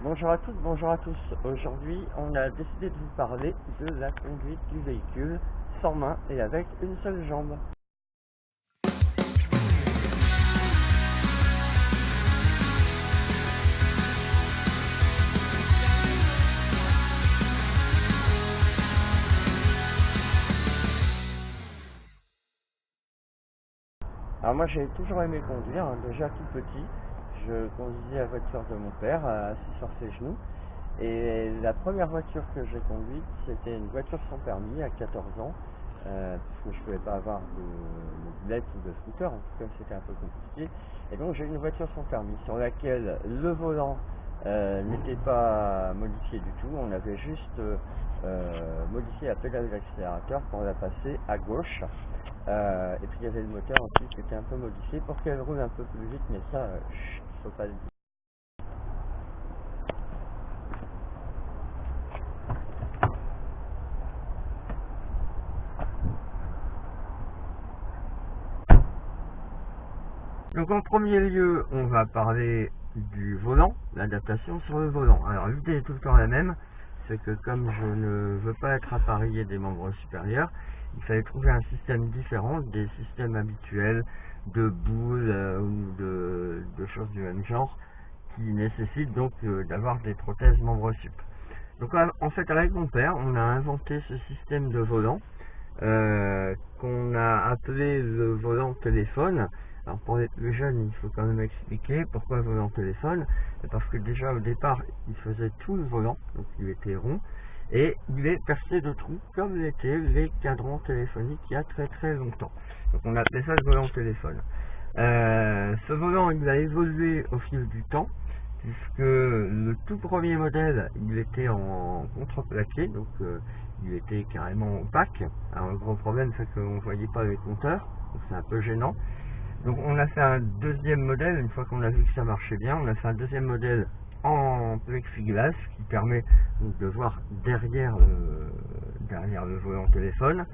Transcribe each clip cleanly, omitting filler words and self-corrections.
Bonjour à toutes, bonjour à tous. Aujourd'hui, on a décidé de vous parler de la conduite du véhicule sans main et avec une seule jambe. Alors moi j'ai toujours aimé conduire, déjà tout petit. Je conduisais la voiture de mon père assis sur ses genoux. Et la première voiture que j'ai conduite, c'était une voiture sans permis à 14 ans. Parce que je ne pouvais pas avoir de mobilette ou de scooter, en tout cas c'était un peu compliqué. Et donc j'ai une voiture sans permis sur laquelle le volant n'était pas modifié du tout. On avait juste modifié la pédale d'accélérateur pour la passer à gauche. Et puis il y avait le moteur aussi qui était un peu modifié pour qu'elle roule un peu plus vite, mais ça, il ne faut pas le dire. Donc en premier lieu, on va parler du volant, l'adaptation sur le volant. Alors l'idée est tout le temps la même, c'est que comme je ne veux pas être appareillé des membres supérieurs, il fallait trouver un système différent des systèmes habituels de boules ou de choses du même genre qui nécessitent donc d'avoir des prothèses membres sup. Donc en fait avec mon père, on a inventé ce système de volant qu'on a appelé le volant téléphone. Alors pour les plus jeunes, il faut quand même expliquer pourquoi le volant téléphone. Parce que déjà au départ, il faisait tout le volant, donc il était rond, et il est percé de trous, comme l'étaient les cadrans téléphoniques il y a très longtemps. Donc on appelait ça le volant téléphone. Ce volant, il a évolué au fil du temps, puisque le tout premier modèle, il était en contreplaqué, donc il était carrément opaque. Alors le gros problème, c'est qu'on ne voyait pas les compteurs, donc c'est un peu gênant. Donc on a fait un deuxième modèle, une fois qu'on a vu que ça marchait bien, on a fait un deuxième modèle en plexiglas qui permet donc de voir derrière le volant téléphone.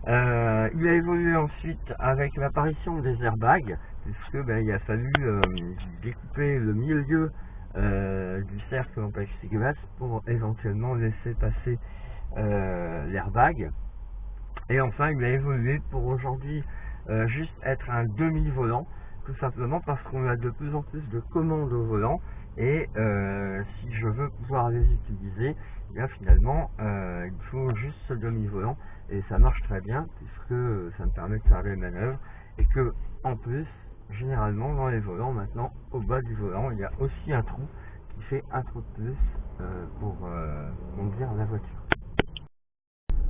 Il a évolué ensuite avec l'apparition des airbags, puisque il a fallu découper le milieu du cercle en plexiglas pour éventuellement laisser passer l'airbag. Et enfin il a évolué pour aujourd'hui juste être un demi-volant, tout simplement parce qu'on a de plus en plus de commandes au volant et si je veux pouvoir les utiliser, eh bien finalement il faut juste ce demi-volant et ça marche très bien puisque ça me permet de faire des manœuvres et que en plus généralement dans les volants maintenant au bas du volant il y a aussi un trou qui fait un trou de plus pour conduire la voiture.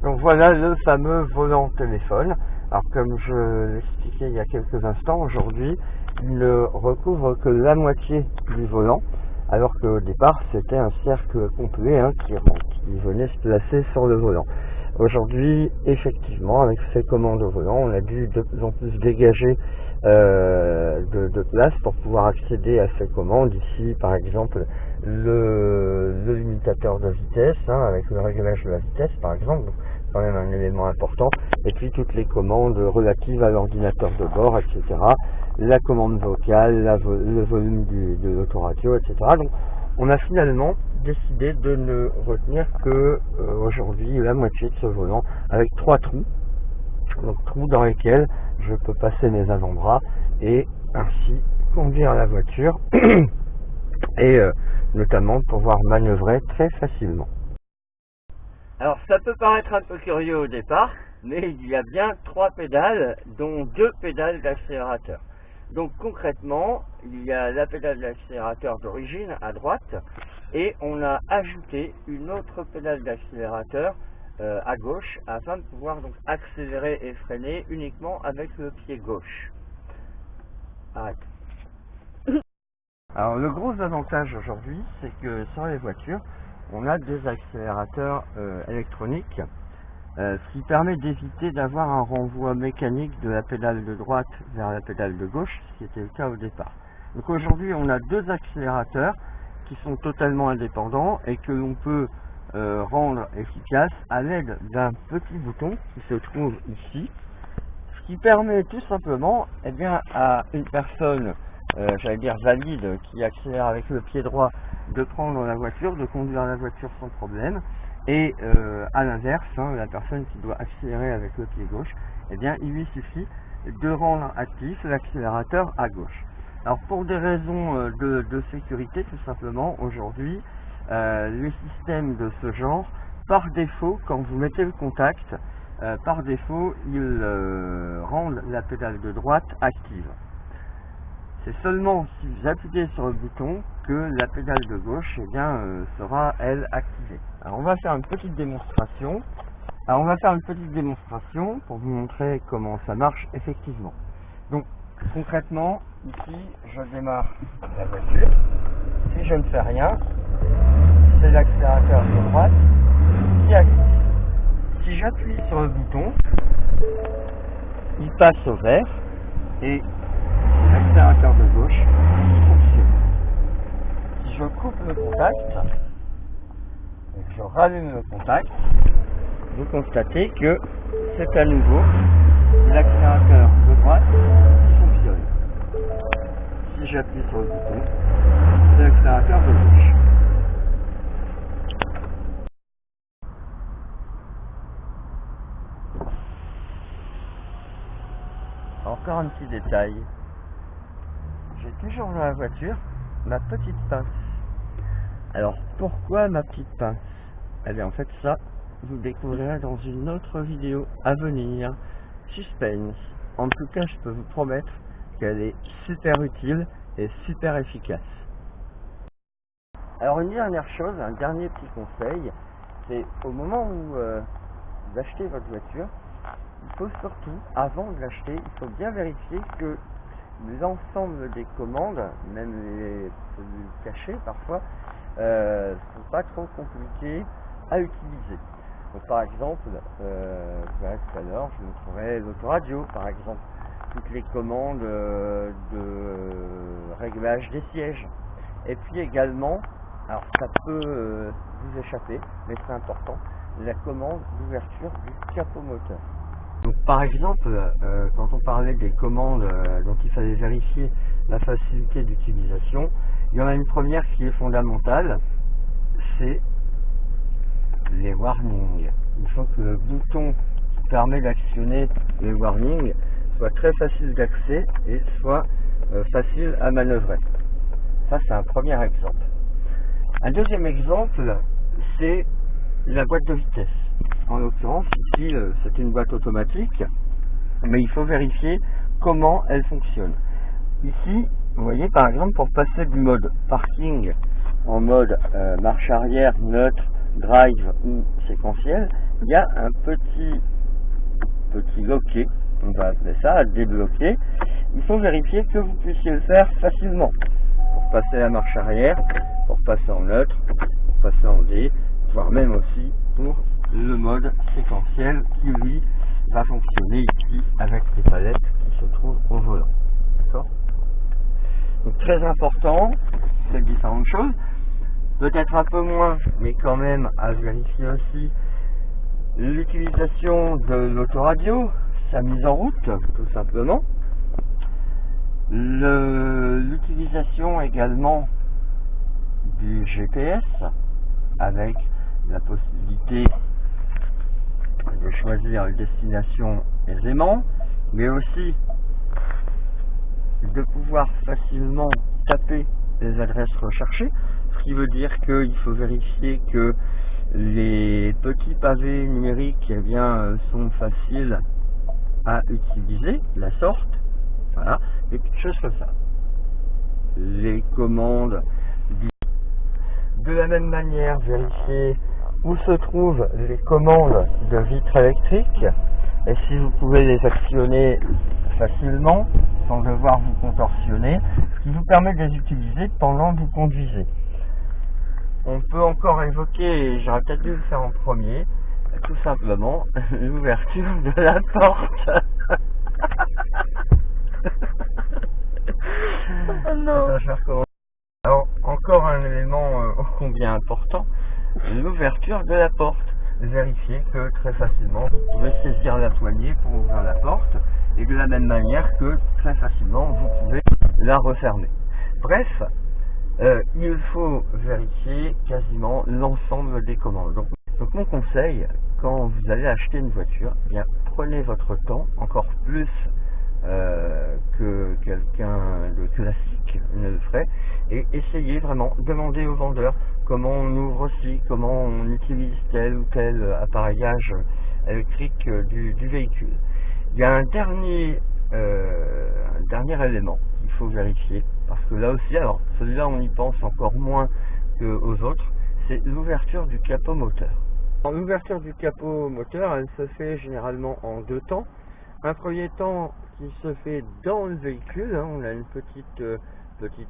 Donc voilà le fameux volant téléphone. Alors comme je l'expliquais il y a quelques instants, aujourd'hui il ne recouvre que la moitié du volant, alors qu'au départ c'était un cercle complet qui venait se placer sur le volant. Aujourd'hui, effectivement, avec ces commandes au volant, on a dû de plus en plus dégager de place pour pouvoir accéder à ces commandes. Ici, par exemple, le limitateur de vitesse, avec le réglage de la vitesse, par exemple, donc, quand même un élément important. Et puis toutes les commandes relatives à l'ordinateur de bord, etc. La commande vocale, le volume de l'autoradio, etc. Donc, on a finalement décidé de ne retenir que aujourd'hui la moitié de ce volant avec 3 trous, donc trous dans lesquels je peux passer mes avant-bras et ainsi conduire la voiture et notamment pouvoir manœuvrer très facilement. Alors ça peut paraître un peu curieux au départ, mais il y a bien 3 pédales dont 2 pédales d'accélérateur. Donc concrètement, il y a la pédale d'accélérateur d'origine à droite et on a ajouté une autre pédale d'accélérateur à gauche afin de pouvoir donc accélérer et freiner uniquement avec le pied gauche. Arrête. Alors le gros avantage aujourd'hui, c'est que sur les voitures, on a des accélérateurs électroniques. Ce qui permet d'éviter d'avoir un renvoi mécanique de la pédale de droite vers la pédale de gauche, ce qui était le cas au départ. Donc aujourd'hui on a 2 accélérateurs qui sont totalement indépendants et que l'on peut rendre efficaces à l'aide d'un petit bouton qui se trouve ici, ce qui permet tout simplement à une personne j'allais dire valide, qui accélère avec le pied droit, de prendre la voiture, de conduire la voiture sans problème. Et à l'inverse, la personne qui doit accélérer avec le pied gauche, eh bien il lui suffit de rendre actif l'accélérateur à gauche. Alors pour des raisons de sécurité, tout simplement, aujourd'hui, les systèmes de ce genre, par défaut, quand vous mettez le contact, par défaut, ils rendent la pédale de droite active. C'est seulement si vous appuyez sur le bouton que la pédale de gauche sera, elle, activée. Alors on va faire une petite démonstration. Pour vous montrer comment ça marche effectivement. Donc concrètement, ici, je démarre la voiture. Si je ne fais rien, c'est l'accélérateur de droite qui active. Si j'appuie sur le bouton, il passe au vert et l'accélérateur de gauche fonctionne. Si je coupe le contact et que je rallume le contact, vous constatez que c'est à nouveau l'accélérateur de droite qui fonctionne. Si j'appuie sur le bouton, c'est l'accélérateur de gauche. Encore un petit détail. J'ai toujours dans la voiture ma petite pince. Alors pourquoi ma petite pince? Eh bien en fait ça, vous le découvrirez dans une autre vidéo à venir. Suspense. En tout cas, je peux vous promettre qu'elle est super utile et super efficace. Alors une dernière chose, un dernier petit conseil, c'est au moment où vous achetez votre voiture, il faut surtout, avant de l'acheter, il faut bien vérifier que l'ensemble des commandes, même les plus cachées parfois, ne sont pas trop compliquées à utiliser. Donc, par exemple, voilà, tout à l'heure, je vous montrerai l'autoradio, par exemple, toutes les commandes de réglage des sièges. Et puis également, alors ça peut vous échapper, mais c'est important, la commande d'ouverture du capot moteur. Donc, par exemple, quand on parlait des commandes dont il fallait vérifier la facilité d'utilisation, il y en a une première qui est fondamentale, c'est les warnings. Il faut que le bouton qui permet d'actionner les warnings soit très facile d'accès et soit facile à manœuvrer. Ça, c'est un premier exemple. Un deuxième exemple, c'est la boîte de vitesse. En l'occurrence, ici, c'est une boîte automatique, mais il faut vérifier comment elle fonctionne. Ici, vous voyez, par exemple, pour passer du mode parking en mode marche arrière, neutre, drive ou séquentiel, il y a un petit loquet, on va appeler ça, à débloquer. Il faut vérifier que vous puissiez le faire facilement pour passer la marche arrière, pour passer en neutre, pour passer en D, voire même aussi pour le mode séquentiel qui lui va fonctionner ici avec les palettes qui se trouvent au volant. D'accord? Donc très important, c'est différentes choses. Peut-être un peu moins, mais quand même à vérifier aussi l'utilisation de l'autoradio, sa mise en route, tout simplement. L'utilisation également du GPS, avec la possibilité de choisir une destination aisément, mais aussi de pouvoir facilement taper les adresses recherchées, ce qui veut dire qu'il faut vérifier que les petits pavés numériques sont faciles à utiliser, la sorte, voilà, des petites choses comme ça. Les commandes, de la même manière, vérifier où se trouvent les commandes de vitres électriques et si vous pouvez les actionner facilement sans devoir vous contorsionner, ce qui vous permet de les utiliser pendant que vous conduisez. On peut encore évoquer, j'aurais peut-être dû le faire en premier, tout simplement l'ouverture de la porte. Oh non. Attends, je vais recommencer. Alors, encore un élément ô combien important, l'ouverture de la porte. Vérifiez que très facilement vous pouvez saisir la poignée pour ouvrir la porte et de la même manière que très facilement vous pouvez la refermer. Bref, il faut vérifier quasiment l'ensemble des commandes. Donc mon conseil, quand vous allez acheter une voiture, eh bien prenez votre temps, encore plus que quelqu'un de classique ne le ferait, et essayez vraiment, demandez au vendeur comment on ouvre aussi, comment on utilise tel ou tel appareillage électrique du véhicule. Il y a un dernier élément qu'il faut vérifier, parce que là aussi, alors celui-là on y pense encore moins qu'aux autres, c'est l'ouverture du capot moteur. L'ouverture du capot moteur, elle se fait généralement en deux temps. Un premier temps qui se fait dans le véhicule, hein, on a une petite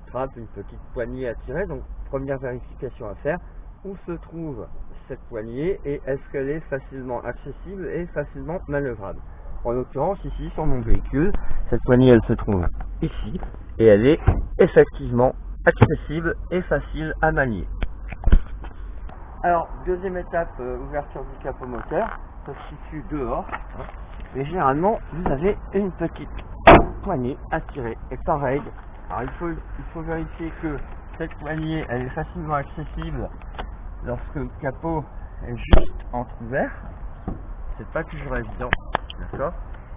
trappe, une petite poignée à tirer, donc première vérification à faire, où se trouve cette poignée et est-ce qu'elle est facilement accessible et facilement manœuvrable. En l'occurrence ici sur mon véhicule, cette poignée elle se trouve ici et elle est effectivement accessible et facile à manier. Alors deuxième étape, ouverture du capot moteur, ça se situe dehors, hein, et généralement vous avez une petite poignée à tirer et pareil. Alors il faut vérifier que cette poignée elle est facilement accessible lorsque le capot est juste entrouvert, c'est pas toujours évident, d'accord.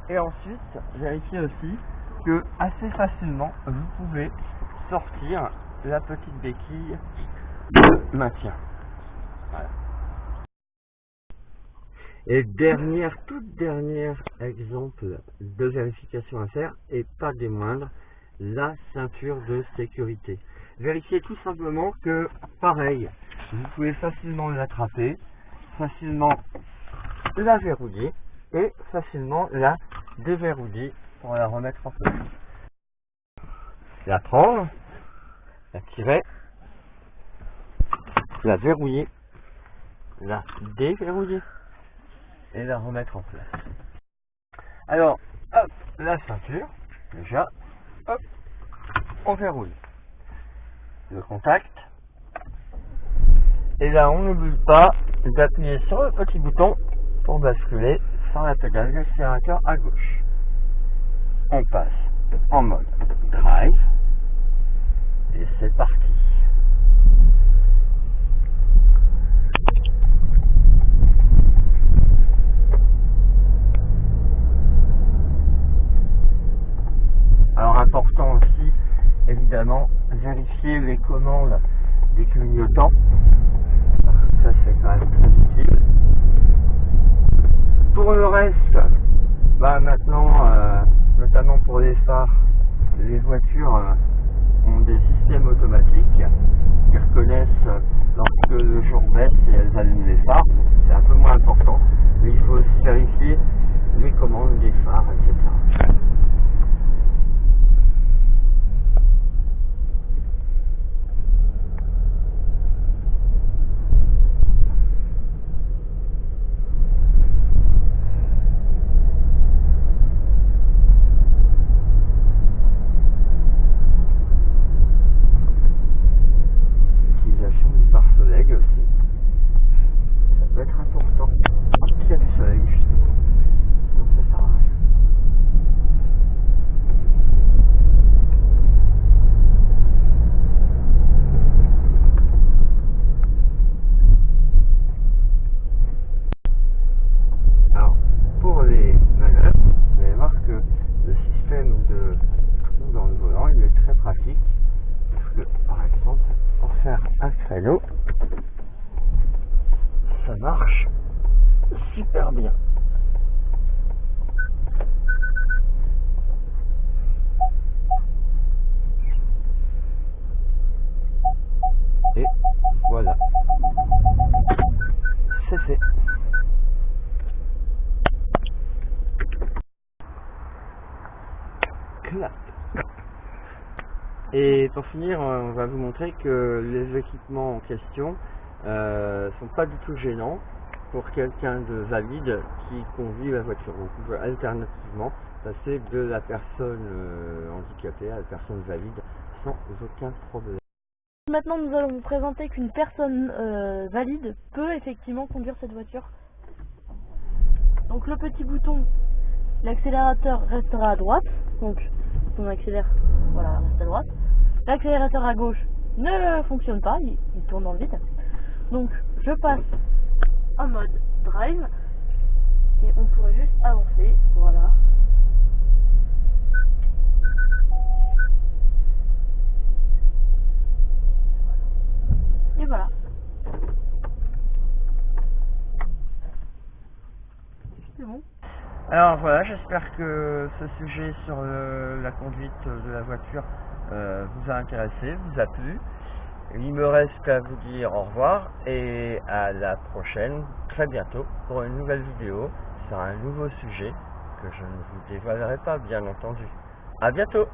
Et ensuite vérifiez aussi que assez facilement vous pouvez sortir la petite béquille de maintien. Voilà. Et toute dernière exemple de vérification à faire, et pas des moindres, la ceinture de sécurité. Vérifiez tout simplement que, pareil, vous pouvez facilement l'attraper, facilement la verrouiller et facilement la déverrouiller pour la remettre en place. La prendre, la tirer, la verrouiller, la déverrouiller et la remettre en place. Alors, hop, la ceinture, déjà, hop, on verrouille le contact. Et là, on n'oublie pas d'appuyer sur le petit bouton pour basculer sur la pédale d'accélérateur à gauche. On passe en mode drive et c'est parti. Alors important aussi, évidemment, vérifier les commandes des clignotants. Ça c'est quand même très utile. Pour le reste, maintenant, notamment pour les phares, les voitures ont des systèmes automatiques qui reconnaissent lorsque le jour baisse et elles allument les phares. C'est un peu moins important, mais il faut aussi vérifier les commandes des phares, etc. Ça marche super bien. Et voilà, c'est fait. Clap. Et pour finir, on va vous montrer que les équipements en question sont pas du tout gênants pour quelqu'un de valide qui conduit la voiture. Donc on peut alternativement passer de la personne handicapée à la personne valide sans aucun problème. Maintenant nous allons vous présenter qu'une personne valide peut effectivement conduire cette voiture. Donc le petit bouton, l'accélérateur restera à droite, donc on accélère, voilà, reste à droite. L'accélérateur à gauche ne fonctionne pas, il tourne dans le vide. Donc je passe en mode drive et on pourrait juste avancer, voilà. Et voilà. C'est bon. Alors voilà, j'espère que ce sujet sur la conduite de la voiture vous a intéressé, vous a plu. Il me reste qu'à vous dire au revoir et à la prochaine, très bientôt, pour une nouvelle vidéo sur un nouveau sujet que je ne vous dévoilerai pas, bien entendu. À bientôt!